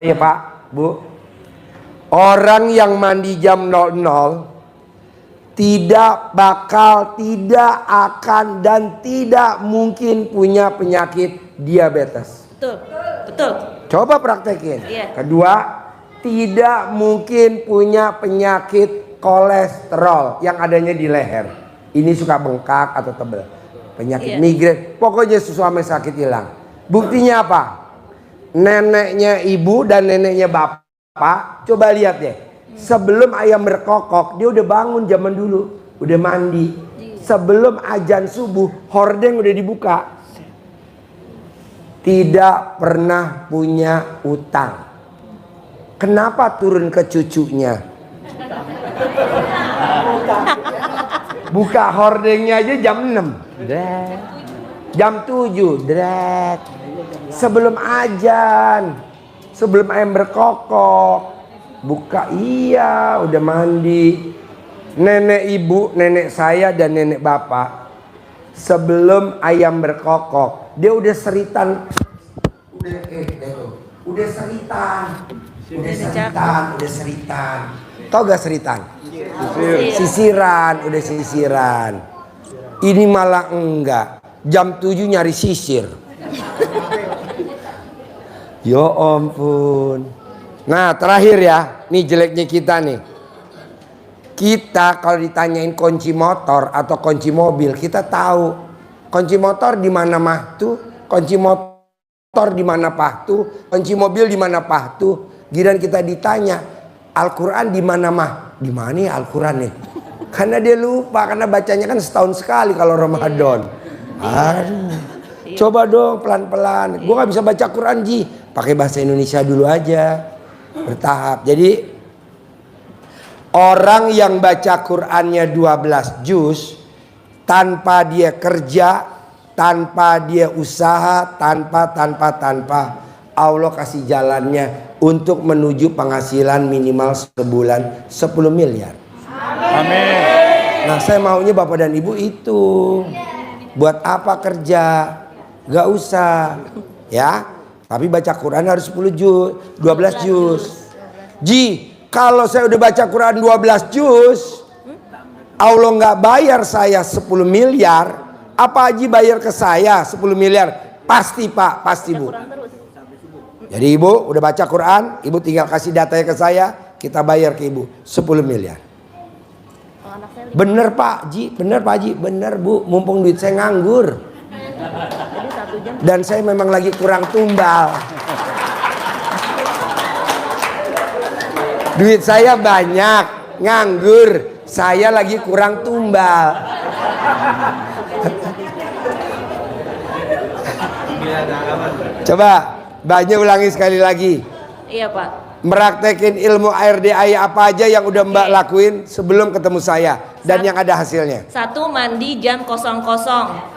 Iya Pak, Bu. Orang yang mandi jam 00 tidak bakal, tidak akan, dan tidak mungkin punya penyakit diabetes. Betul, betul. Coba praktekin. Iya. Kedua, tidak mungkin punya penyakit kolesterol yang adanya di leher. Ini suka bengkak atau tebel. Penyakit migrain. Pokoknya sesuatu sakit hilang. Buktinya apa? Neneknya ibu dan neneknya bapak, coba lihat deh. Sebelum ayam berkokok, dia udah bangun zaman dulu, udah mandi. Sebelum azan subuh, hordeng udah dibuka. Tidak pernah punya utang. Kenapa turun ke cucunya? Buka hordengnya aja jam 6. Jam 7. Sebelum azan, sebelum ayam berkokok, buka, iya udah mandi. Nenek ibu, nenek saya dan nenek bapak, sebelum ayam berkokok, dia udah seritan. Udah seritan. Tau gak seritan? Sisiran, udah sisiran. Ini malah enggak. Jam 7 nyari sisir. Ya ampun. Nah terakhir ya, nih jeleknya kita nih. Kita kalau ditanyain kunci motor atau kunci mobil, kita tahu kunci motor di mana mah tuh, kunci motor di mana pah tuh, kunci mobil di mana pah tuh. Giliran kita ditanya Al-Quran di mana mah, di mana ya Al-Quran nih? Karena dia lupa, karena bacanya kan setahun sekali kalau Ramadan. Aduh. Coba dong pelan-pelan. Gue gak bisa baca Quran Ji. Pakai bahasa Indonesia dulu aja. Bertahap. Jadi orang yang baca Qurannya 12 juz tanpa dia kerja, tanpa dia usaha, tanpa Allah kasih jalannya untuk menuju penghasilan minimal sebulan 10 miliar. Amin. Nah saya maunya Bapak dan Ibu itu. Buat apa kerja? Gak usah ya. Tapi baca Quran harus 10 juz, 12 juz. Ji, kalau saya udah baca Quran 12 juz, Allah gak bayar saya 10 miliar. Apa Haji bayar ke saya 10 miliar? Pasti Pak, pasti Bu. Jadi Ibu udah baca Quran, Ibu tinggal kasih datanya ke saya, kita bayar ke Ibu 10 miliar. Bener Pak Ji, bener Pak Haji, bener Bu, mumpung duit saya nganggur. Dan saya memang lagi kurang tumbal. Duit saya banyak, nganggur, saya lagi kurang tumbal. Coba, Mbaknya ulangi sekali lagi. Iya Pak. Meraktekin ilmu ARDAI apa aja yang udah Mbak lakuin sebelum ketemu saya dan yang ada hasilnya. 1, mandi jam 00.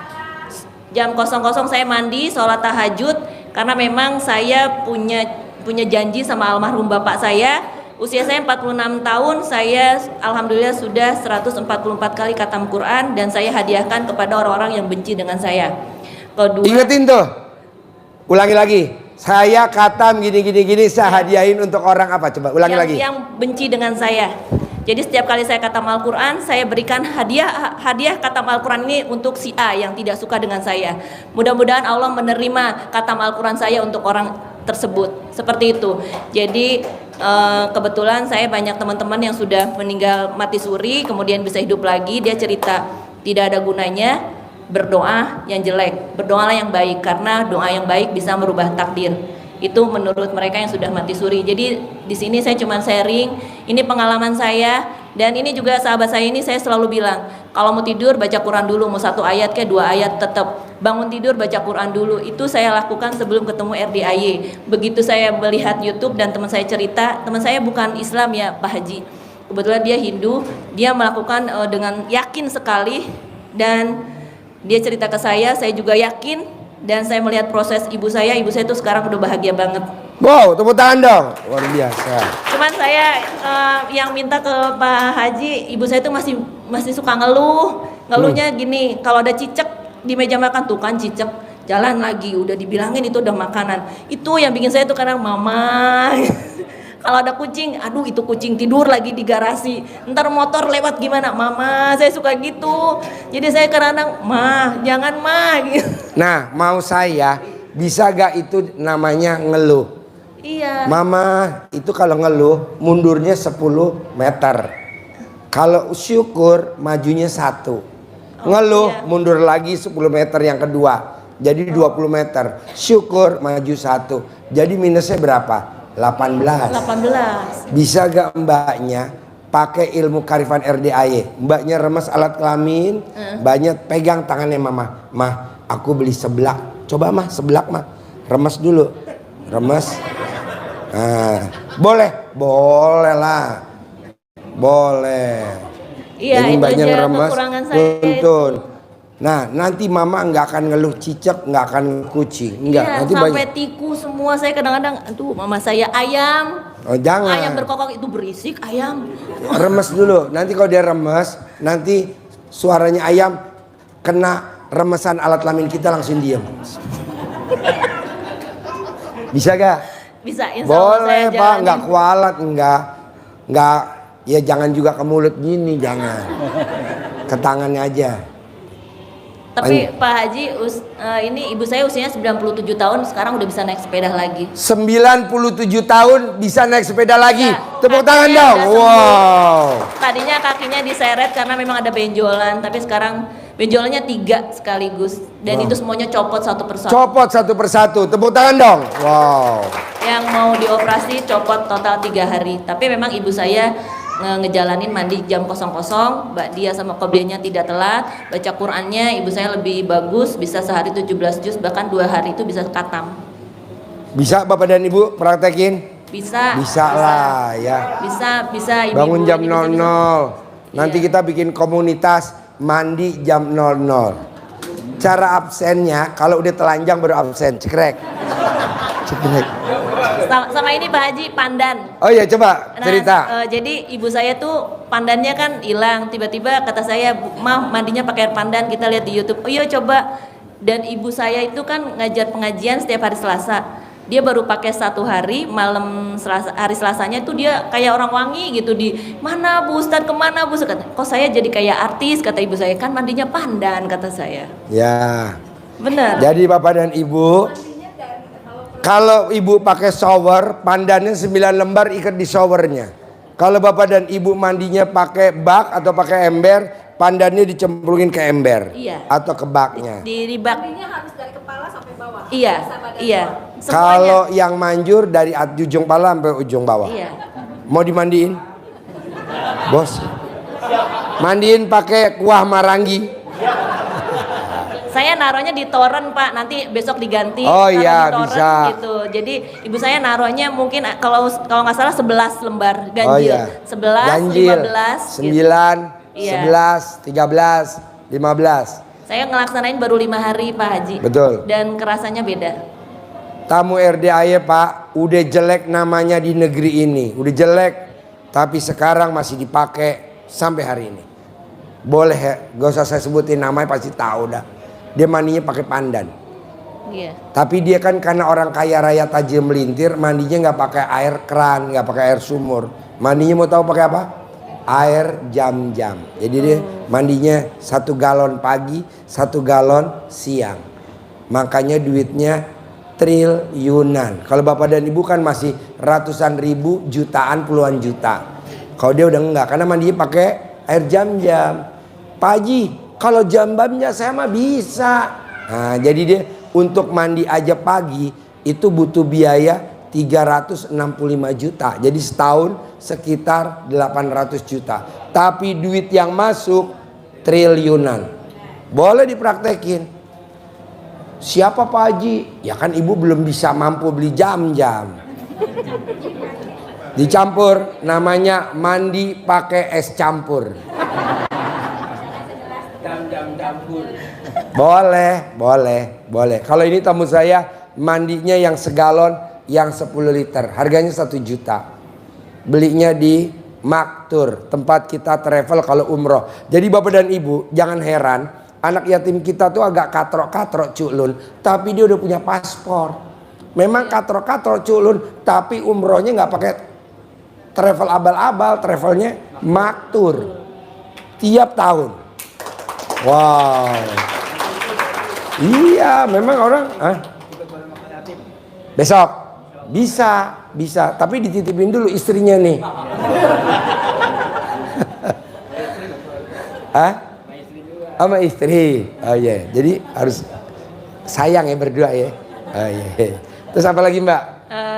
Jam 00 saya mandi, sholat tahajud karena memang saya punya janji sama almarhum bapak saya. Usia saya 46 tahun, saya alhamdulillah sudah 144 kali khatam Quran dan saya hadiahkan kepada orang-orang yang benci dengan saya. Kedua, ingetin tuh. Ulangi lagi. Saya khatam gini saya hadiahin untuk orang apa? Coba ulangi lagi. Yang benci dengan saya. Jadi setiap kali saya khatam Al-Quran, saya berikan hadiah khatam Al-Quran ini untuk si A yang tidak suka dengan saya. Mudah-mudahan Allah menerima khatam Al-Quran saya untuk orang tersebut. Seperti itu. Jadi kebetulan saya banyak teman-teman yang sudah meninggal mati suri, kemudian bisa hidup lagi. Dia cerita tidak ada gunanya berdoa yang jelek. Berdoalah yang baik, karena doa yang baik bisa merubah takdir. Itu menurut mereka yang sudah mati suri. Jadi di sini saya cuma sharing, ini pengalaman saya, dan ini juga sahabat saya ini saya selalu bilang, kalau mau tidur baca Quran dulu, mau 1 ayat kayak 2 ayat tetap bangun tidur baca Quran dulu. Itu saya lakukan sebelum ketemu RDAY. Begitu saya melihat YouTube dan teman saya cerita, teman saya bukan Islam ya Pak Haji, kebetulan dia Hindu, dia melakukan dengan yakin sekali, dan dia cerita ke saya juga yakin. Dan saya melihat proses ibu saya itu sekarang udah bahagia banget. Wow, tepuk tangan dong. Luar biasa. Cuman saya yang minta ke Pak Haji, ibu saya itu masih suka ngeluh. Ngeluhnya gini, kalau ada cicak di meja makan tuh kan cicak jalan lagi, udah dibilangin itu udah makanan. Itu yang bikin saya tuh kadang mama. Kalau ada kucing, aduh itu kucing tidur lagi di garasi. Ntar motor lewat gimana, mama, saya suka gitu. Jadi saya kadang-kadang, mah, jangan mah. Gitu. Nah, mau saya, bisa gak itu namanya ngeluh? Iya. Mama, itu kalau ngeluh, mundurnya 10 meter. Kalau syukur, majunya 1. Ngeluh, iya. mundur lagi 10 meter yang kedua. Jadi 20 meter. Syukur, maju 1. Jadi minusnya berapa? 18. Bisa gak mbaknya pakai ilmu karifan RDAY? Mbaknya remes alat kelamin, mbaknya pegang tangannya mama. Mah, aku beli seblak. Coba mah, seblak mah. Remes dulu. Remes. Nah, boleh? Boleh lah. Boleh. Iya, jadi itu mbaknya aja ngeremes, kekurangan saya. tuntun. Nah, nanti mama nggak akan ngeluh cicak, nggak akan kucing, enggak. Iya, Nanti sampai banyak. tikus semua saya kadang-kadang, aduh mama saya ayam. Oh, jangan. Ayam berkokok itu berisik ayam. Remes dulu. Nanti kalau dia remes, nanti suaranya ayam kena remesan alat kelamin kita langsung diem. Bisa gak? Bisa, insya Allah Boleh saya pak, jalanin. nggak kualat, nggak. Ya jangan juga ke mulut gini, jangan. Ke tangannya aja. Tapi Pak Haji, ini ibu saya usianya 97 tahun, sekarang udah bisa naik sepeda lagi. 97 tahun bisa naik sepeda lagi. Ya, Tepuk tangan kakinya dong. udah sembuh. Wow. Tadinya kakinya diseret karena memang ada benjolan, tapi sekarang benjolannya 3 sekaligus. Dan itu semuanya copot satu persatu. Copot satu persatu. Tepuk tangan dong. Wow. Yang mau dioperasi copot total 3 hari. Tapi memang ibu saya ngejalanin mandi jam 00, Mbak Dia sama Qobliyahnya tidak telat, baca Qur'annya ibu saya lebih bagus, bisa sehari 17 juz, bahkan 2 hari itu bisa khatam. Bisa Bapak dan Ibu praktekin? Bisa. Bisa lah ya. Bisa ibu. Bangun jam 00. Nanti Iya. kita bikin komunitas mandi jam 00. Cara absennya kalau udah telanjang baru absen. Cekrek. Cekrek. Sama ini Pak Haji, pandan. Oh iya coba cerita. Jadi ibu saya tuh pandannya kan hilang, tiba-tiba kata saya, "Mah, mandinya pakai air pandan." Kita lihat di YouTube. Oh iya coba. Dan ibu saya itu kan ngajar pengajian setiap hari Selasa. Dia baru pakai 1 hari, malam Selasa, hari Selasanya itu dia kayak orang wangi gitu. Di mana Bu Ustadz, kemana Bu Ustadz? Kok saya jadi kayak artis, kata ibu saya, kan mandinya pandan, kata saya. Ya. Benar. Jadi Bapak dan Ibu, kalau Ibu pakai shower, pandannya 9 lembar ikat di showernya. Kalau Bapak dan Ibu mandinya pakai bak atau pakai ember, pandannya dicemplungin ke ember. Iya. Atau ke baknya. Di bak. Mandinya harus dari kepala sampai bawah. Iya, Biasa badan iya. bawah. Semuanya. Kalau yang manjur dari ujung pala sampai ujung bawah. Iya. Mau dimandiin? Bos. Mandiin pakai kuah marangi. Saya naruhnya di toren Pak, nanti besok diganti. Oh taruh iya, di toren, bisa. gitu. Jadi ibu saya naruhnya mungkin kalau nggak salah 11 lembar ganjil. Oh iya. 11, Ganjil. 15, 9, Iya. 11, 13, 15. Saya ngelaksanain baru 5 hari Pak Haji. Betul. Dan kerasanya beda. Tamu RDAY Pak, udah jelek namanya di negeri ini, udah jelek, tapi sekarang masih dipakai sampai hari ini. Boleh ya, gak usah saya sebutin namanya pasti tahu dah. Dia mandinya pakai pandan. Iya. Tapi dia kan karena orang kaya raya tajir melintir, mandinya nggak pakai air keran, nggak pakai air sumur. Mandinya mau tahu pakai apa? Air jam-jam. Jadi dia mandinya 1 galon pagi, 1 galon siang. Makanya duitnya triliunan. Kalau Bapak dan Ibu kan masih ratusan ribu, jutaan, puluhan juta. Kalau dia udah enggak, karena mandinya pakai air jam-jam. Pak Haji, kalau jam-jamnya saya mah bisa. Nah, jadi dia untuk mandi aja pagi itu butuh biaya 365 juta. Jadi setahun sekitar 800 juta. Tapi duit yang masuk triliunan. Boleh dipraktekin. Siapa Pak Haji? Ya kan ibu belum bisa mampu beli jam-jam. Dicampur, namanya mandi pakai es campur. Boleh. Kalau ini tamu saya mandinya yang segalon, yang 10 liter. Harganya 1 juta. Belinya di Maktur, tempat kita travel kalau umroh. Jadi Bapak dan Ibu jangan heran anak yatim kita tuh agak katrok-katrok culun, tapi dia udah punya paspor. Memang katrok-katrok culun, tapi umrohnya nggak pakai travel abal-abal, travelnya maktur tiap tahun. Wow. Iya, memang orang. Besok bisa, tapi dititipin dulu istrinya nih. Sama istri. Oh iya, jadi harus sayang ya berdua ya. Oh iya. Terus apa lagi Mbak?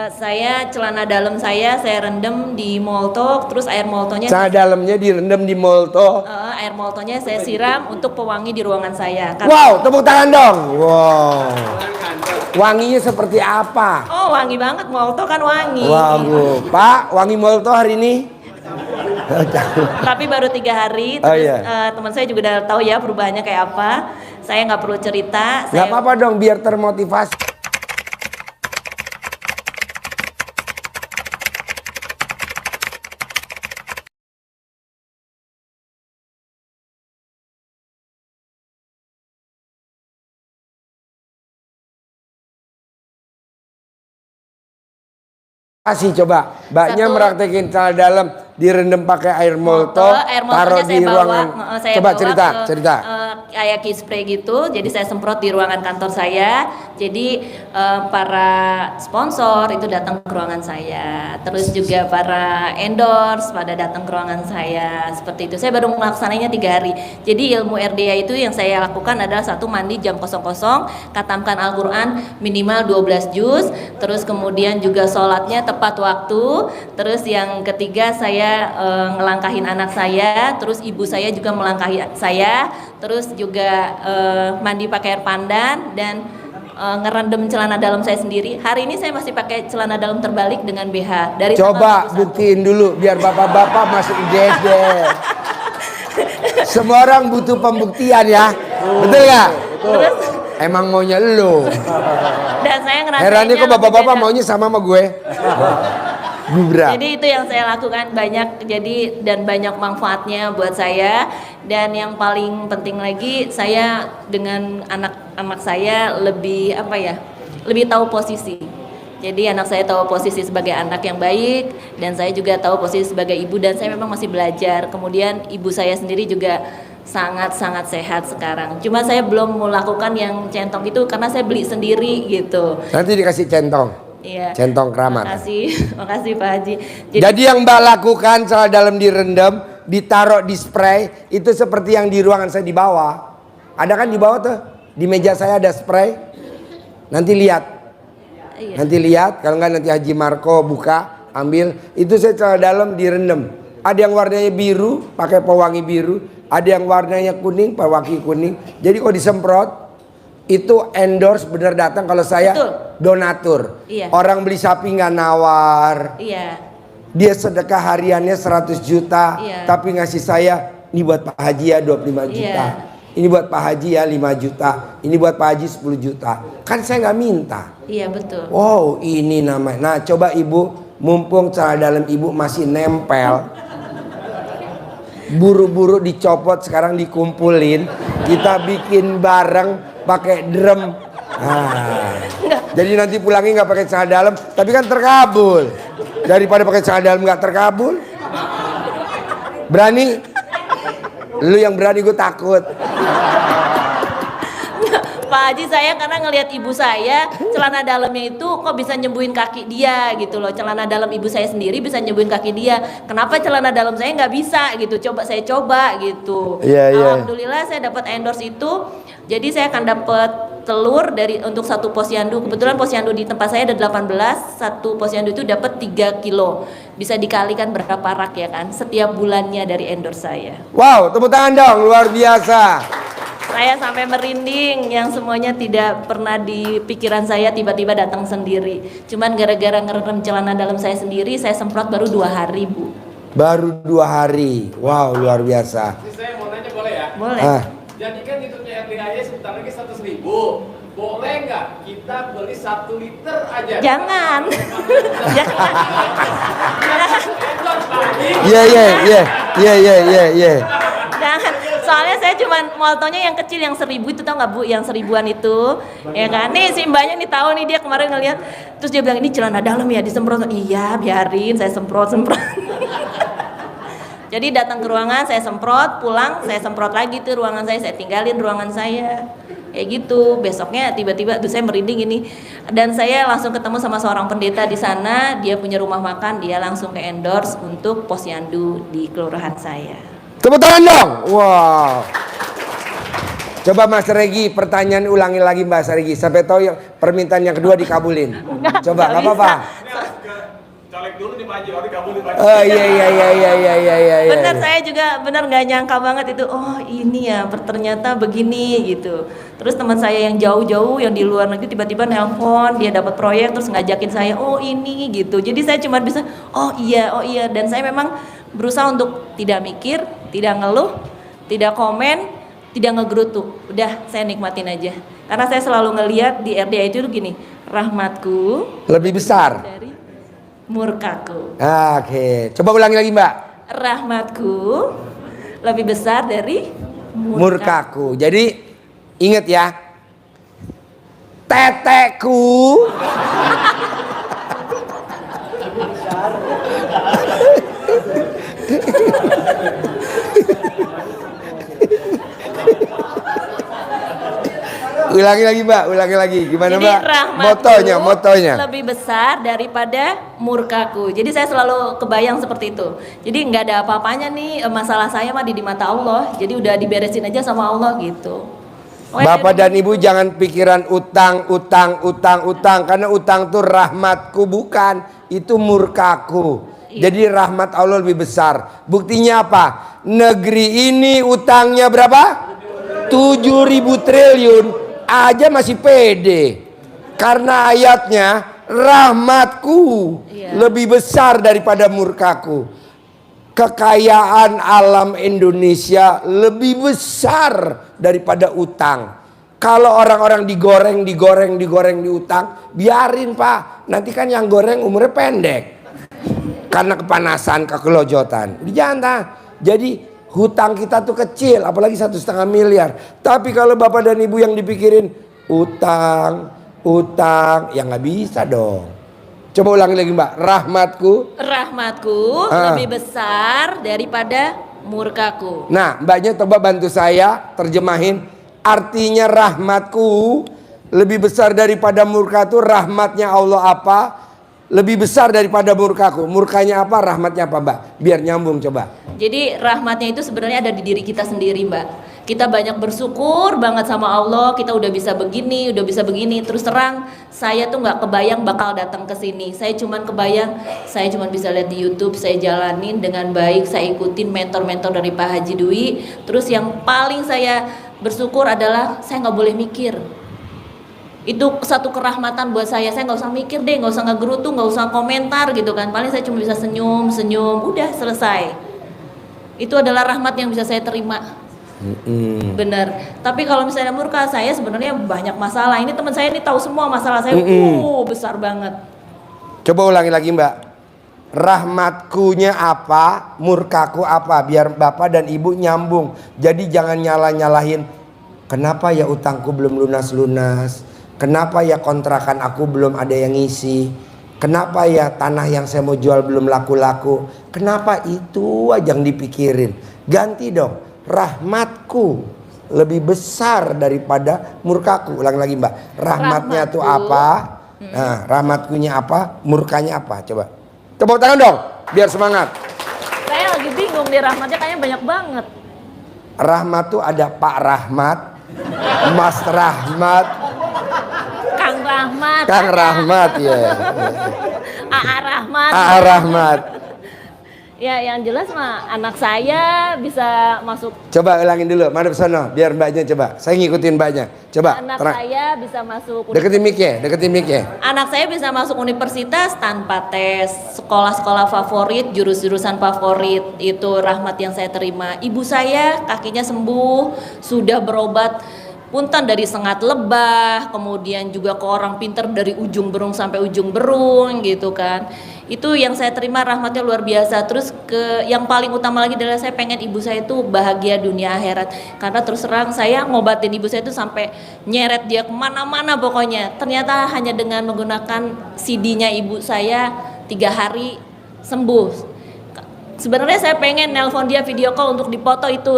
Saya celana dalam saya rendam di molto, terus air moltonya. Celana dalamnya direndam di molto. Air moltonya saya siram untuk pewangi di ruangan saya. Wow, tepuk tangan dong. Wow. Wanginya seperti apa? Oh, wangi banget, molto kan wangi. Wow, Pak, wangi molto hari ini? Tapi baru 3 hari. Terus teman saya juga udah tahu ya perubahannya kayak apa. Saya nggak perlu cerita. Nggak apa-apa dong, biar termotivasi. Coba, Mbaknya meraktekin celana dalam direndam pakai air molto, taruh di ruangan. Coba cerita. Kayak key spray gitu, jadi saya semprot di ruangan kantor saya. Jadi para sponsor itu datang ke ruangan saya. Terus juga para endorse pada datang ke ruangan saya. Seperti itu. Saya baru melaksanainnya 3 hari. Jadi ilmu RDA itu yang saya lakukan adalah 1, mandi jam 00, khatamkan Al-Quran minimal 12 juz. Terus kemudian juga sholatnya tepat waktu. Terus yang ketiga saya ngelangkahin anak saya. Terus ibu saya juga melangkahi saya. Terus juga mandi pakai air pandan dan ngerendam celana dalam saya sendiri. Hari ini saya masih pakai celana dalam terbalik dengan BH. Dari coba buktiin dulu biar bapak-bapak masuk IGSD. Semua orang butuh pembuktian ya. Betul nggak? Terus emang maunya lu. Dan saya ngerasainnya. Herannya kok bapak-bapak maunya sama gue. Jadi itu yang saya lakukan banyak, dan banyak manfaatnya buat saya. Dan yang paling penting lagi, saya dengan anak-anak saya lebih lebih tahu posisi. Jadi anak saya tahu posisi sebagai anak yang baik, dan saya juga tahu posisi sebagai ibu, dan saya memang masih belajar. Kemudian ibu saya sendiri juga sangat-sangat sehat sekarang. Cuma saya belum melakukan yang centong itu karena saya beli sendiri gitu. Nanti dikasih centong. Iya. Centong keramat. Makasih Pak Haji. Jadi yang Mbak lakukan celana dalam direndam, ditaruh di spray, itu seperti yang di ruangan saya di bawah. Ada kan di bawah tuh? Di meja saya ada spray. Nanti lihat. Iya. Nanti lihat, kalau enggak nanti Haji Marco buka, ambil. Itu saya celana dalam direndam. Ada yang warnanya biru, pakai pewangi biru. Ada yang warnanya kuning, pewangi kuning. Jadi kalau disemprot, itu endorse bener datang kalau saya. Betul. Donatur. Iya. Orang beli sapi nggak nawar. Iya. Dia sedekah hariannya 100 juta, iya. Tapi ngasih saya, ini buat Pak Haji ya 25 juta. Iya. Ini buat Pak Haji ya 5 juta. Ini buat Pak Haji 10 juta. Kan saya nggak minta. Iya betul. Wow, ini namanya. Nah, coba Ibu, mumpung celana dalam Ibu masih nempel. Buru-buru dicopot, sekarang dikumpulin. Kita bikin bareng pakai drum. Nah, jadi nanti pulangnya nggak pakai celana dalam, tapi kan terkabul. Daripada pakai celana dalam nggak terkabul, berani? Lu yang berani, gue takut. Pak Haji, saya karena ngelihat ibu saya celana dalamnya itu kok bisa nyembuhin kaki dia gitu loh. Celana dalam ibu saya sendiri bisa nyembuhin kaki dia. Kenapa celana dalam saya nggak bisa gitu? Saya coba gitu. Alhamdulillah saya dapat endorse itu. Jadi saya akan dapat telur untuk 1 posyandu. Kebetulan posyandu di tempat saya ada 18. 1 posyandu itu dapat 3 kilo. Bisa dikalikan berapa rak ya kan? Setiap bulannya dari endorse saya. Wow, tepuk tangan dong, luar biasa. Saya sampai merinding, yang semuanya tidak pernah di pikiran saya tiba-tiba datang sendiri. Cuman gara-gara ngerendam celana dalam saya sendiri, saya semprot baru 2 hari, Bu. Baru 2 hari. Wow, luar biasa. Saya mau nanya, boleh ya? Boleh. Jadi kan hitungnya RDA sebentar lagi 100.000. Boleh nggak kita beli 1 liter aja? Jangan. Jangan. Iya. Jangan. Soalnya saya cuman motonya yang kecil, yang 1000 itu, tau nggak Bu, yang 1000-an itu, ya kan? Nih si mbaknya nih tahu nih, dia kemarin ngeliat, terus dia bilang ini celana dalam ya disemprot. Iya biarin, saya semprot. Jadi datang ke ruangan saya semprot, pulang saya semprot lagi tuh ruangan saya tinggalin ruangan saya. Kayak gitu. Besoknya tiba-tiba tuh saya merinding ini, dan saya langsung ketemu sama seorang pendeta di sana, dia punya rumah makan, dia langsung ke endorse untuk posyandu di kelurahan saya. Tepuk tangan dong. Wow. Coba Mas Regi, pertanyaan ulangi lagi Mbak Regi, sampai tahu yang permintaan yang kedua dikabulin. Coba, nggak apa-apa. Caleg dulu dimaju, nanti kamu dimaju. Oh iya. Bener, saya juga bener nggak nyangka banget itu. Oh ini ya, ternyata begini gitu. Terus teman saya yang jauh-jauh, yang di luar negeri tiba-tiba nelpon, dia dapat proyek terus ngajakin saya, oh ini gitu. Jadi saya cuma bisa, oh iya. Dan saya memang berusaha untuk tidak mikir, tidak ngeluh, tidak komen, tidak ngegerutu. Udah saya nikmatin aja. Karena saya selalu ngelihat di RDA itu gini, rahmatku lebih besar dari murkaku. Oke, coba ulangi lagi Mbak. Rahmatku lebih besar dari Murkaku. Jadi ingat ya, tetekku ulangi lagi Mbak, ulangi lagi. Gimana Jadi Mbak? rahmatku Motonya. lebih besar daripada murkaku. Jadi saya selalu kebayang seperti itu. Jadi nggak ada apa-apanya nih, masalah saya mah di mata Allah. Jadi udah diberesin aja sama Allah gitu. Bapak dan Ibu jangan pikiran utang, karena utang tuh rahmatku, bukan, itu murkaku. Iya. Jadi rahmat Allah lebih besar. Buktinya apa? Negeri ini utangnya berapa? 7.000 triliun aja masih pede. Karena ayatnya rahmatku Iya. lebih besar daripada murkaku. Kekayaan alam Indonesia lebih besar daripada utang. Kalau orang-orang digoreng di utang, biarin Pak. Nanti kan yang goreng umurnya pendek. Karena kepanasan, kekelojotan. Jangan. Jadi hutang kita tuh kecil, apalagi 1,5 miliar. Tapi kalau Bapak dan Ibu yang dipikirin utang, ya nggak bisa dong. Coba ulangi lagi Mbak, rahmatku lebih besar daripada murkaku. Nah Mbaknya coba bantu saya terjemahin. Artinya rahmatku lebih besar daripada murka itu, rahmatnya Allah apa? Lebih besar daripada murkaku. Murkanya apa, rahmatnya apa Mbak? Biar nyambung coba. Jadi rahmatnya itu sebenarnya ada di diri kita sendiri Mbak. Kita banyak bersyukur banget sama Allah, kita udah bisa begini, udah bisa begini. Terus terang, saya tuh nggak kebayang bakal datang ke sini. Saya cuman kebayang, saya cuman bisa lihat di YouTube, saya jalanin dengan baik, saya ikutin mentor-mentor dari Pak Haji Dwi. Terus yang paling saya bersyukur adalah saya nggak boleh mikir. Itu satu kerahmatan buat saya nggak usah mikir deh, nggak usah ngegerutu, nggak usah komentar gitu kan. Paling saya cuma bisa senyum, udah selesai. Itu adalah rahmat yang bisa saya terima. Bener. Tapi kalau misalnya murka, saya sebenarnya banyak masalah. Ini teman saya ini tahu semua masalah saya. Besar banget. Coba ulangi lagi Mbak. Rahmatkunya apa, murkaku apa, biar Bapak dan Ibu nyambung. Jadi jangan nyalahin. Kenapa ya utangku belum lunas-lunas? Kenapa ya kontrakan aku belum ada yang ngisi? Kenapa ya tanah yang saya mau jual belum laku-laku? Kenapa itu aja yang dipikirin? Ganti dong. Rahmatku lebih besar daripada murkaku. Ulang lagi Mbak. Rahmatnya tuh apa? Nah, rahmatkunya apa? Murkanya apa? Coba. Tepuk tangan dong, biar semangat. Saya lagi bingung nih, rahmatnya kayaknya banyak banget. Rahmat tuh ada Pak Rahmat, Mas Rahmat, Kang Rahmat ya. AA Rahmat. Ya yang jelas mah anak saya bisa masuk. Coba ulangin dulu, madep sono biar Mbaknya coba. Saya ngikutin Mbaknya. Coba. Anak terang. saya bisa masuk. Deketin mic-nya. Anak saya bisa masuk universitas tanpa tes, sekolah-sekolah favorit, jurus-jurusan favorit. Itu rahmat yang saya terima. Ibu saya kakinya sembuh, sudah berobat punten dari sengat lebah, kemudian juga ke orang pinter dari ujung berung sampai ujung berung gitu kan. Itu yang saya terima rahmatnya luar biasa. Terus yang paling utama lagi adalah saya pengen ibu saya itu bahagia dunia akhirat. Karena terus terang saya ngobatin ibu saya itu sampai nyeret dia kemana-mana pokoknya. Ternyata hanya dengan menggunakan CD-nya ibu saya 3 hari sembuh. Sebenarnya saya pengen nelpon dia video call untuk dipoto itu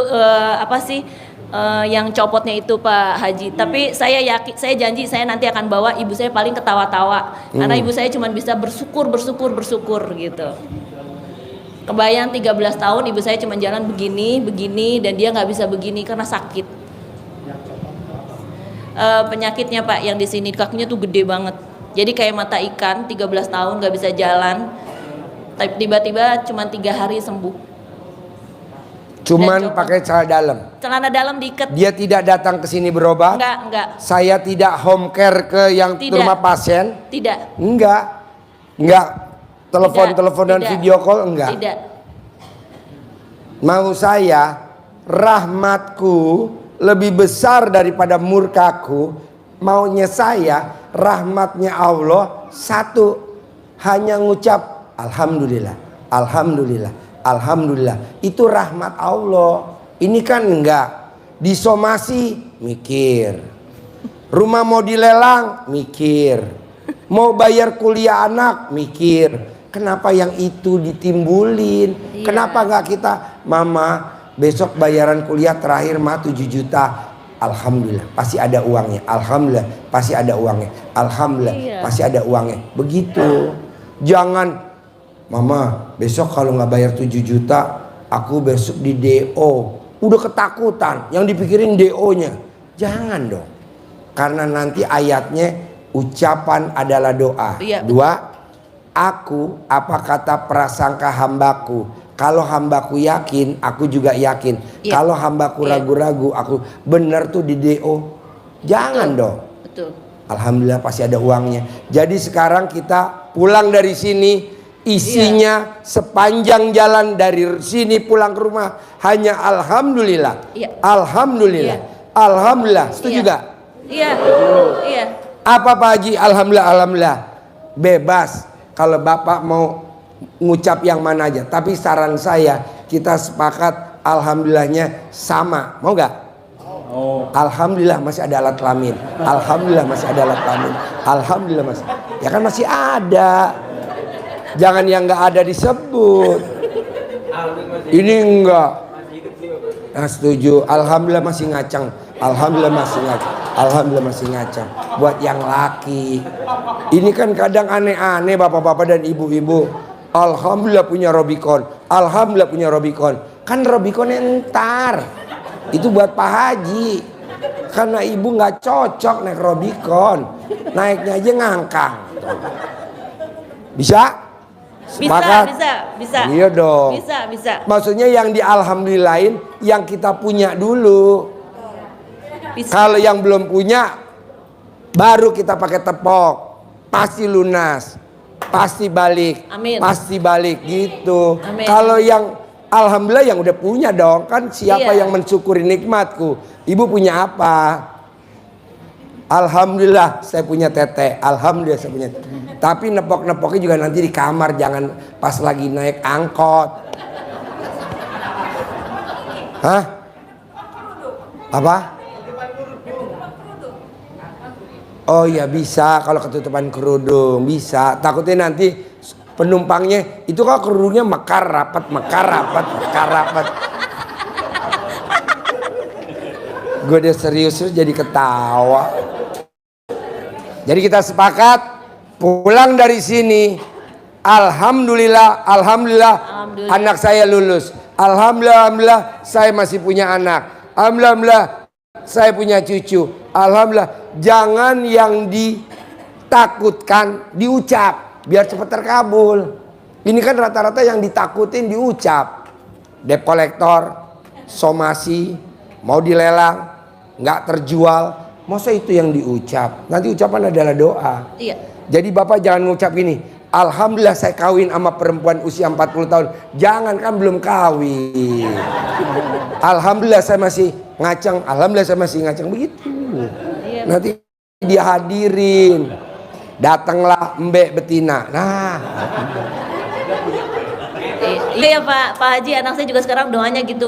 yang copotnya itu Pak Haji. Tapi saya yakin, saya janji saya nanti akan bawa ibu saya paling ketawa-tawa. Karena ibu saya cuma bisa bersyukur gitu. Kebayang 13 tahun ibu saya cuma jalan begini dan dia nggak bisa begini karena sakit. Penyakitnya Pak yang di sini kakinya tuh gede banget. Jadi kayak mata ikan, 13 tahun nggak bisa jalan. Tiba-tiba cuma 3 hari sembuh. Cuman pakai celana dalam. Celana dalam diikat. Dia tidak datang ke sini berobat. Enggak. Saya tidak home care ke yang rumah pasien. Tidak. Enggak. Telepon-teleponan video call enggak. Tidak. Mau saya rahmatku lebih besar daripada murkaku. Maunya saya rahmatnya Allah satu, hanya ngucap alhamdulillah, alhamdulillah, alhamdulillah. Itu rahmat Allah. Ini kan enggak. Disomasi mikir. Rumah mau dilelang mikir. Mau bayar kuliah anak mikir. Kenapa yang itu ditimbulin? Iya. Kenapa enggak kita, mama besok bayaran kuliah terakhir 7 juta. Alhamdulillah pasti ada uangnya. Alhamdulillah pasti ada uangnya. Alhamdulillah pasti ada uangnya. Begitu. Jangan, mama besok kalau nggak bayar 7 juta aku besok di DO. Udah ketakutan, yang dipikirin DO-nya. Jangan dong. Karena nanti ayatnya ucapan adalah doa. Iya. 2, aku apa kata prasangka hambaku. Kalau hambaku yakin, aku juga yakin. Iya. Kalau hambaku ragu-ragu, aku benar tuh di DO. Jangan dong. Betul. Alhamdulillah pasti ada uangnya. Jadi sekarang kita pulang dari sini, isinya sepanjang jalan dari sini pulang ke rumah hanya alhamdulillah. Iya. Alhamdulillah. Iya. Alhamdulillah. Setuju gak? Iya. Iya. Apa Pak Haji? Alhamdulillah, alhamdulillah. Bebas kalau Bapak mau ngucap yang mana aja. Tapi saran saya, kita sepakat alhamdulillahnya sama. Mau gak? Alhamdulillah masih ada alat kelamin. Alhamdulillah masih ada alat kelamin. Alhamdulillah masih. Ya kan masih ada. Jangan yang nggak ada disebut. Ini enggak. Nah, setuju. Alhamdulillah masih ngacang. Alhamdulillah masih ngacang. Alhamdulillah masih ngacang. Buat yang laki. Ini kan kadang aneh-aneh bapak-bapak dan ibu-ibu. Alhamdulillah punya Robicon. Alhamdulillah punya Robicon. Kan Robicon entar. Itu buat Pak Haji. Karena ibu nggak cocok naik Robicon. Naiknya aja ngangkang. Bisa? Sepakat? Bisa. Iya dong. Bisa. Maksudnya yang di alhamdulillahin yang kita punya dulu. Bisa. Kalau yang belum punya baru kita pakai tepok. Pasti lunas. Pasti balik. Amin. Pasti balik gitu. Amin. Kalau yang alhamdulillah yang udah punya dong. Kan siapa Iya. yang mensyukuri nikmatku? Ibu punya apa? Alhamdulillah saya punya tete. Alhamdulillah saya punya tete. Tapi nepok-nepoknya juga nanti di kamar. Jangan pas lagi naik angkot. Hah? Apa? Oh iya bisa. Kalau ketutupan kerudung bisa. Takutnya nanti penumpangnya itu kok kerudungnya mekar rapat. Gue udah serius jadi ketawa. Jadi kita sepakat pulang dari sini, alhamdulillah anak saya lulus. Alhamdulillah saya masih punya anak. Alhamdulillah saya punya cucu. Alhamdulillah. Jangan yang ditakutkan diucap biar cepat terkabul. Ini kan rata-rata yang ditakutin diucap. Debt collector, somasi, mau dilelang, nggak terjual. Masa itu yang diucap? Nanti ucapan adalah doa. Iya. Jadi Bapak jangan ngucap gini, alhamdulillah saya kawin sama perempuan usia 40 tahun. Jangan, kan belum kawin. Alhamdulillah saya masih ngaceng. Alhamdulillah saya masih ngaceng. Begitu. Iya. Nanti dia hadirin. Datanglah Mbak Betina. Nah, Iya ya Pak Haji, anak saya juga sekarang doanya gitu.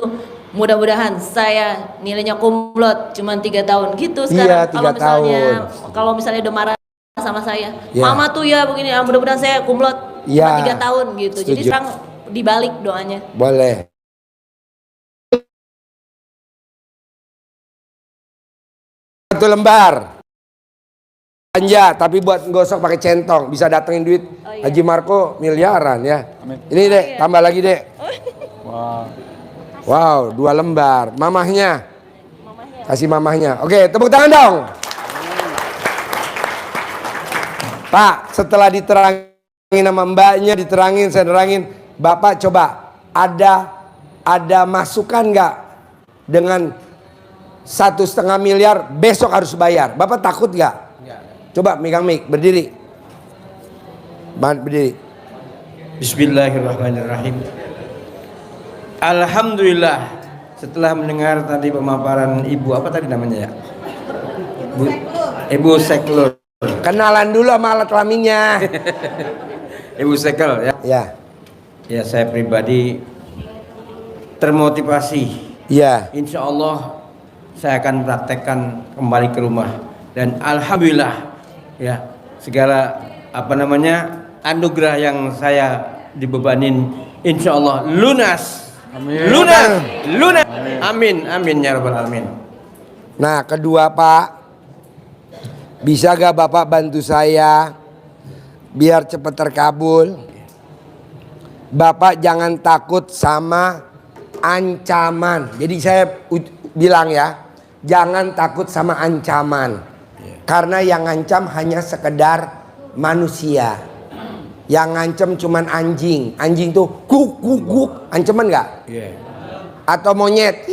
Mudah-mudahan saya nilainya kumlot cuma 3 tahun gitu Iya, sekarang. 3 tahun. Kalau misalnya udah marah sama saya, Iya. mama tuh ya begini, mudah-mudahan saya kumlot cuma Iya. 3 tahun gitu. Jadi Setuju. sekarang dibalik doanya. boleh. Satu lembar. Belanja, tapi buat gosok pakai centong. Bisa datengin duit Oh, iya. Haji Marco miliaran ya. Ini dek, iya. tambah lagi dek. Wow, 2 lembar. Mamahnya. Kasih mamahnya. Oke, tepuk tangan dong. Pak, setelah diterangin sama mbaknya, diterangin, saya terangin. Bapak coba, ada masukan nggak dengan 1,5 miliar besok harus bayar? Bapak takut nggak? Coba megang mic, berdiri. Berdiri. Bismillahirrahmanirrahim. Alhamdulillah, setelah mendengar tadi pemaparan Ibu apa tadi namanya ya? Ibu Seklur. Kenalan dulu sama alat kelaminnya. Ibu Sekel ya. Ya, Ya, saya pribadi termotivasi. ya. Insya Allah saya akan praktekkan kembali ke rumah, dan alhamdulillah ya, segala anugerah yang saya dibebanin insya Allah lunas. Amin. Lunas. Amin, amin ya rabbal alamin. Nah, kedua Pak, bisa gak Bapak bantu saya biar cepat terkabul? Bapak jangan takut sama ancaman. Jadi saya bilang ya, jangan takut sama ancaman. Karena yang ngancam hanya sekedar manusia. Yang ngancam cuman anjing. Anjing tuh kuk kuk kuk. Ancaman nggak? Yeah. Atau monyet.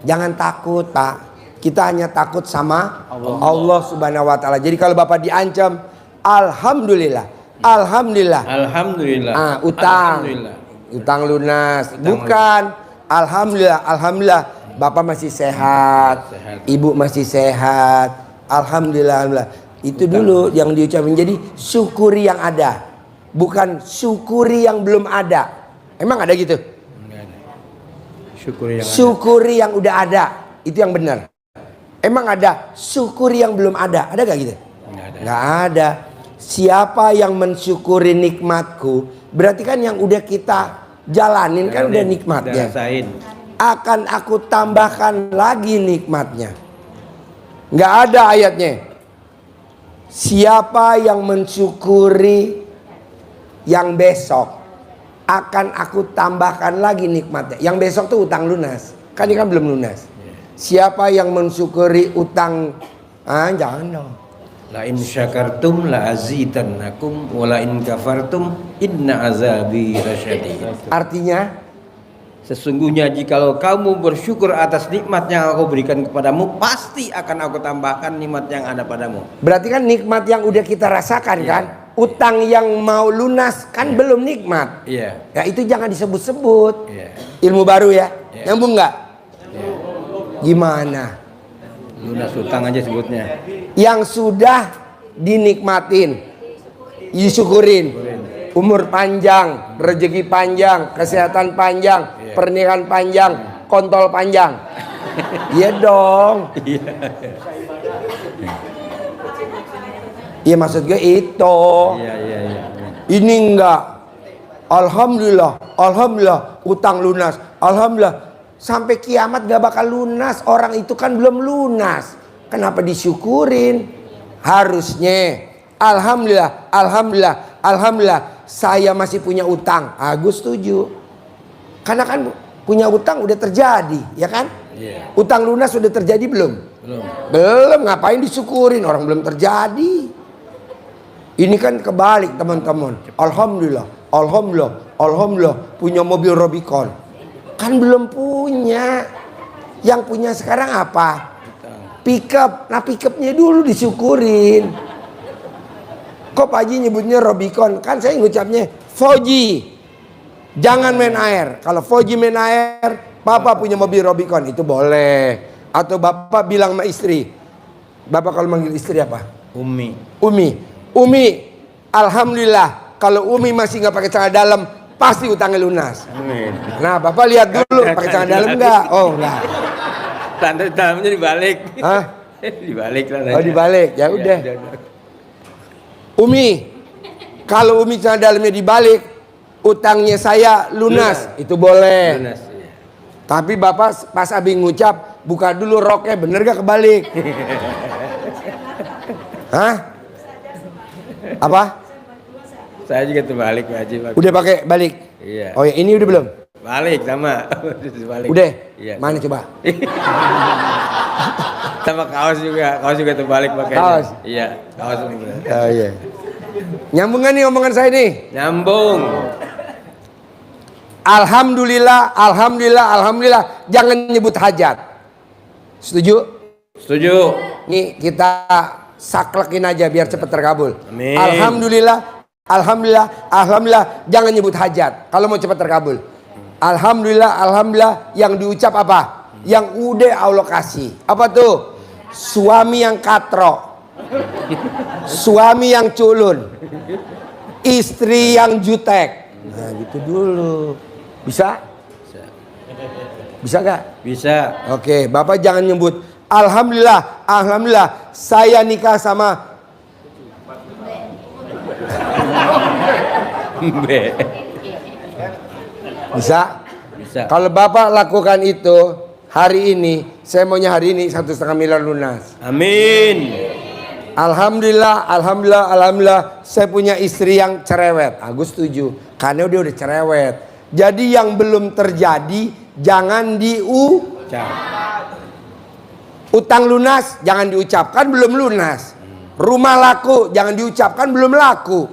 Jangan takut Pak. Kita hanya takut sama Allah Subhanahu Wa Taala. Jadi kalau Bapak diancam, alhamdulillah, alhamdulillah. Alhamdulillah. Utang, Alhamdulillah. utang lunas. Utang Bukan, alhamdulillah, alhamdulillah. Bapak masih sehat, Sehat. ibu masih sehat. Alhamdulillah, alhamdulillah. Itu dulu yang diucapin. Jadi syukuri yang ada, bukan syukuri yang belum ada. Emang ada gitu? Enggak ada. Syukuri yang ada. Syukuri yang udah ada, itu yang benar. Emang ada syukuri yang belum ada? Ada gak gitu? Enggak ada. Nggak ada. Siapa yang mensyukuri nikmatku, berarti kan yang udah kita jalanin kan udah nikmatnya. Udah rasain. Akan aku tambahkan lagi nikmatnya. Nggak ada ayatnya. Siapa yang mensyukuri yang besok, akan aku tambahkan lagi nikmatnya. Yang besok tuh utang lunas. Kan ini kan belum lunas. Siapa yang mensyukuri utang, jangan dong. La in syakartum la azidannakum wa la in kafartum inna azabi lasyadid. Artinya, Sesungguhnya jikalau kamu bersyukur atas nikmat yang aku berikan kepadamu, pasti akan aku tambahkan nikmat yang ada padamu. berarti kan nikmat yang udah kita rasakan kan. Utang yang mau lunas kan belum nikmat. Iya. Ya itu jangan disebut-sebut. Iya. Ilmu baru ya. Iya. Nyambung nggak? Iya. Gimana? Lunas utang aja sebutnya. Yang sudah dinikmatin, disyukurin. Umur panjang, rezeki panjang, kesehatan panjang, pernikahan panjang, kontol panjang. Iya dong. Iya maksud gue itu. Iya. Ini enggak. Alhamdulillah, alhamdulillah utang lunas. Alhamdulillah. Sampai kiamat gak bakal lunas. Orang itu kan belum lunas. Kenapa disyukurin? Harusnya alhamdulillah, alhamdulillah, alhamdulillah saya masih punya utang. Gue setuju. Karena kan punya utang udah terjadi, ya kan? Iya. Utang lunas sudah terjadi belum? Belum. Belum, ngapain disyukurin? Orang belum terjadi. Ini kan kebalik teman-teman. Alhamdulillah, alhamdulillah, alhamdulillah punya mobil Rubicon. Kan belum punya. Yang punya sekarang apa? Pickup. Nah pickupnya dulu disyukurin. Kok Pak Haji nyebutnya Rubicon? Kan saya ngucapnya Foji. Jangan main air. Kalau Foji main air, Papa punya mobil Rubicon. Itu boleh. Atau bapak bilang sama istri, bapak kalau manggil istri apa? Umi. Umi, alhamdulillah kalau Umi masih nggak pakai celana dalam, pasti utangnya lunas. Amin. Nah, bapak lihat dulu pakai celana dalam nggak? Oh, enggak. Tanda dalamnya dibalik. Hah? Dibalik lah. Oh, dibalik. Ya udah. Umi, kalau Umi celana dalamnya dibalik, utangnya saya lunas. Itu boleh. Lunas, iya. Tapi bapak pas abis ngucap, buka dulu roknya, bener gak kebalik? Hah? Apa? Saya juga terbalik Pak Haji. Udah pakai balik? Iya. Oh ya, ini udah belum? Balik sama. Balik. Udah? Iya. Mana coba? Sama kaos juga terbalik pakainya. Kaos? Iya, kaos juga. Oh iya. Nyambung gak nih omongan saya nih? Nyambung. Alhamdulillah, alhamdulillah, alhamdulillah. Jangan nyebut hajat. Setuju? Setuju. Nih kita saklekin aja biar cepat terkabul. Amin. Alhamdulillah, alhamdulillah, alhamdulillah. Jangan nyebut hajat kalau mau cepat terkabul. Alhamdulillah, alhamdulillah. Yang diucap apa? Yang udah Allah kasih. Apa tuh? Suami yang katro, suami yang culun, istri yang jutek. Nah gitu dulu. Bisa? Bisa gak? Bisa. Oke, bapak jangan nyebut alhamdulillah, alhamdulillah saya nikah sama bisa? Bisa. Kalau bapak lakukan itu hari ini, saya maunya hari ini 1,5 miliar lunas. Amin. Alhamdulillah, alhamdulillah, alhamdulillah saya punya istri yang cerewet. Agus setuju, karena dia udah cerewet. Jadi yang belum terjadi jangan utang lunas jangan diucapkan belum lunas. Rumah laku jangan diucapkan belum laku.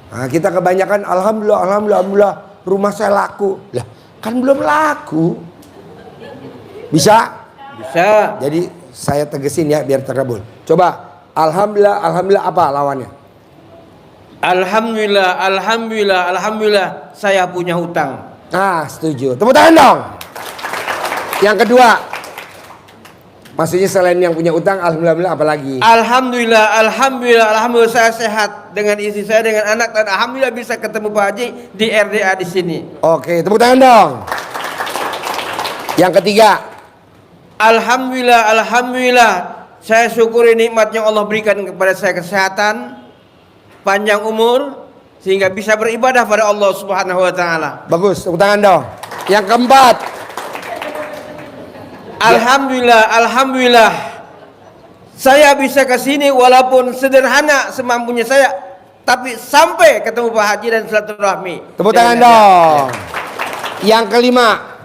Nah, kita kebanyakan alhamdulillah, alhamdulillah, alhamdulillah rumah saya laku. Lah, kan belum laku. Bisa? Bisa. Jadi saya tegesin ya biar terkabul. Coba alhamdulillah, alhamdulillah apa lawannya? Alhamdulillah, alhamdulillah, alhamdulillah saya punya hutang. Nah, setuju. Tepuk tangan dong. Yang kedua, maksudnya selain yang punya utang, alhamdulillah apa lagi? Alhamdulillah, alhamdulillah, alhamdulillah saya sehat dengan istri saya, dengan anak, dan alhamdulillah bisa ketemu Pak Haji di RDA di sini. Oke, tepuk tangan dong. Yang ketiga, alhamdulillah, alhamdulillah saya syukuri nikmat yang Allah berikan kepada saya, kesehatan, panjang umur, sehingga bisa beribadah pada Allah Subhanahu wa taala. bagus, tepuk tangan dong. Yang keempat, alhamdulillah, alhamdulillah saya bisa ke sini walaupun sederhana semampunya saya, tapi sampai ketemu Pak Haji dan silaturahmi. tepuk tangan dong. Yang kelima,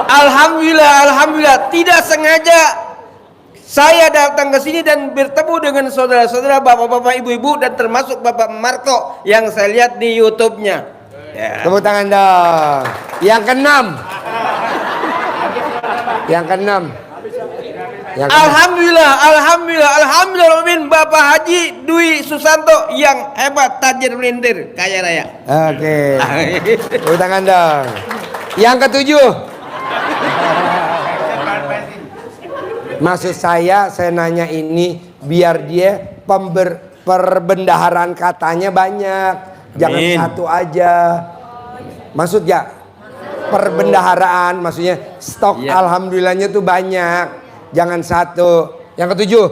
alhamdulillah, alhamdulillah tidak sengaja saya datang ke sini dan bertemu dengan saudara-saudara, bapak-bapak, ibu-ibu, dan termasuk Bapak Marco yang saya lihat di YouTube-nya. Ya. tepuk tangan dong. Yang keenam, yang keenam, alhamdulillah, alhamdulillah, alhamdulillah, amin. Bapak Haji Dwi Susanto yang hebat, tajir melintir, kaya raya. Oke, tepuk tangan dong. Yang ketujuh, maksud saya nanya ini biar dia perbendaharaan katanya banyak, jangan Amin. satu aja. Maksud ya perbendaharaan, maksudnya stok Iya. alhamdulillahnya tuh banyak, jangan satu. Yang ketujuh,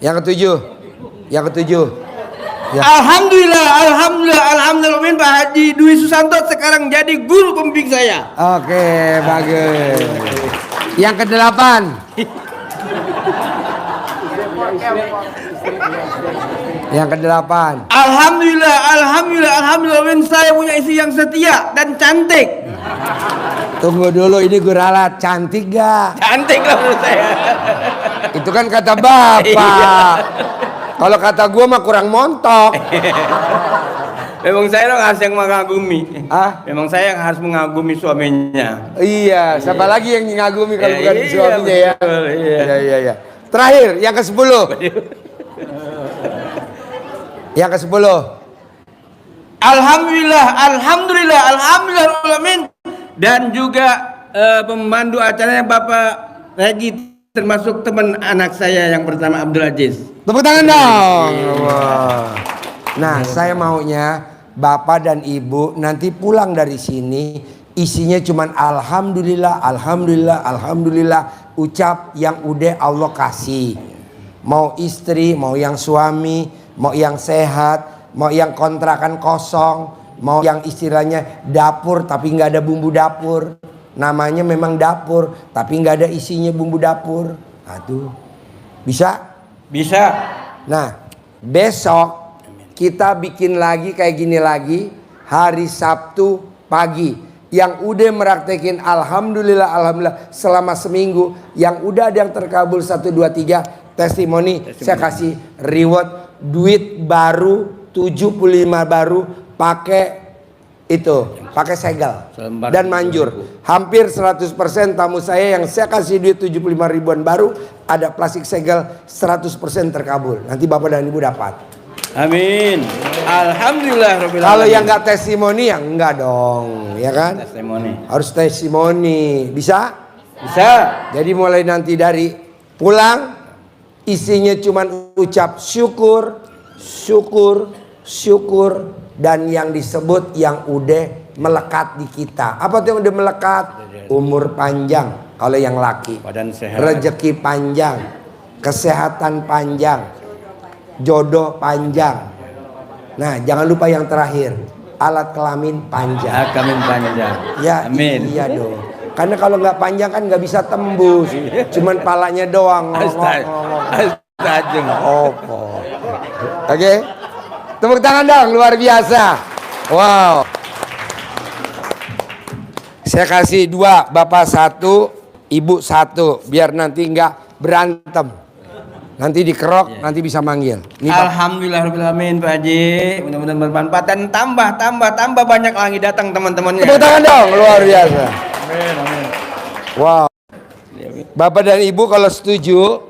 yang ketujuh, yang ketujuh. Ya. Alhamdulillah, alhamdulillah, alhamdulillah, amin. Pak Haji Dwi Susanto sekarang jadi guru pembimbing saya. Oke, bagus. Yang kedelapan, yang kedelapan. Alhamdulillah, alhamdulillah, alhamdulillah, amin. Saya punya istri yang setia dan cantik. Tunggu dulu, ini gue ralat, cantik gak? Cantik lah menurut saya. Itu kan kata bapak. Kalau kata gue mah kurang montok. Memang saya yang harus yang mengagumi. Ah? Memang saya yang harus mengagumi suaminya. Iya, siapa lagi yang ngagumi kalau Ya, bukan iya, suaminya ya? betul, iya. Iya. Terakhir, yang ke-10. Yang ke-10. Alhamdulillah, alhamdulillah, alhamdulillah, amin. dan juga pemandu acaranya Bapak Regi, termasuk teman anak saya yang pertama Abdul Aziz. Tepuk tangan dong. Wah. Nah, saya maunya Bapak dan Ibu nanti pulang dari sini isinya cuman alhamdulillah, alhamdulillah, alhamdulillah, ucap yang udah Allah kasih. Mau istri, mau yang suami, mau yang sehat, mau yang kontrakan kosong, mau yang istilahnya dapur tapi nggak ada bumbu dapur. Namanya memang dapur tapi nggak ada isinya bumbu dapur. Aduh, bisa? Bisa. Nah, besok kita bikin lagi kayak gini lagi hari Sabtu pagi. Yang udah meraktekin alhamdulillah alhamdulillah selama seminggu, yang udah ada yang terkabul 1 2 3 testimoni. Saya kasih reward duit baru 75 baru pakai itu, pakai segel dan manjur. Hampir 100% tamu saya yang saya kasih duit 75 ribuan baru ada plastik segel 100% terkabul. Nanti Bapak dan Ibu dapat. Amin. Alhamdulillah rabbil alamin. Kalau yang nggak testimoni ya enggak dong, ya kan? Testimoni. Harus testimoni. Bisa? Bisa. Jadi mulai nanti dari pulang isinya cuman ucap syukur, syukur, syukur, dan yang disebut yang udah melekat di kita. Apa tuh yang udah melekat? Umur panjang kalau yang laki, Badan sehat. rezeki panjang, kesehatan panjang, jodoh panjang. Nah, jangan lupa yang terakhir, alat kelamin panjang. Kelamin panjang. Ya, amin. Iya dong. Karena kalau nggak panjang kan nggak bisa tembus. Cuman palanya doang. Astaga. Oke. Tepuk tangan dong, luar biasa. Wow. Saya kasih 2, Bapak 1, Ibu 1, biar nanti nggak berantem. Nanti dikerok, nanti bisa manggil. Ini Alhamdulillah rabbil alamin Pak Haji. Mudah-mudahan bermanfaat dan tambah banyak lagi datang teman-temannya. tepuk tangan dong, luar biasa. Wow. Bapak dan Ibu kalau setuju,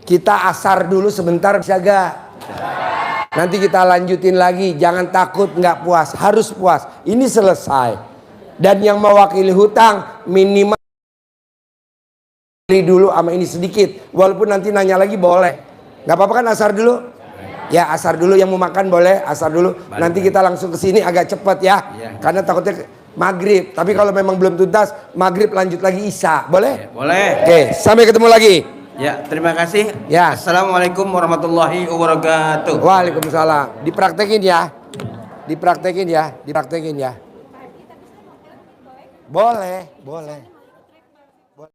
kita asar dulu sebentar, bisa gak? Nanti kita lanjutin lagi. Jangan takut nggak puas, harus puas. Ini selesai. Dan yang mewakili hutang minimal dulu sama ini sedikit. Walaupun nanti nanya lagi boleh. Nggak apa-apa kan asar dulu? Ya asar dulu, yang mau makan boleh asar dulu. Nanti kita langsung ke sini agak cepat ya. Karena takutnya maghrib. Tapi kalau memang belum tuntas, maghrib lanjut lagi isya. Boleh? Boleh. Oke, sampai ketemu lagi. Ya, terima kasih. Ya. Assalamualaikum warahmatullahi wabarakatuh. Waalaikumsalam. Dipraktekin ya. Dipraktekin ya. Boleh, boleh.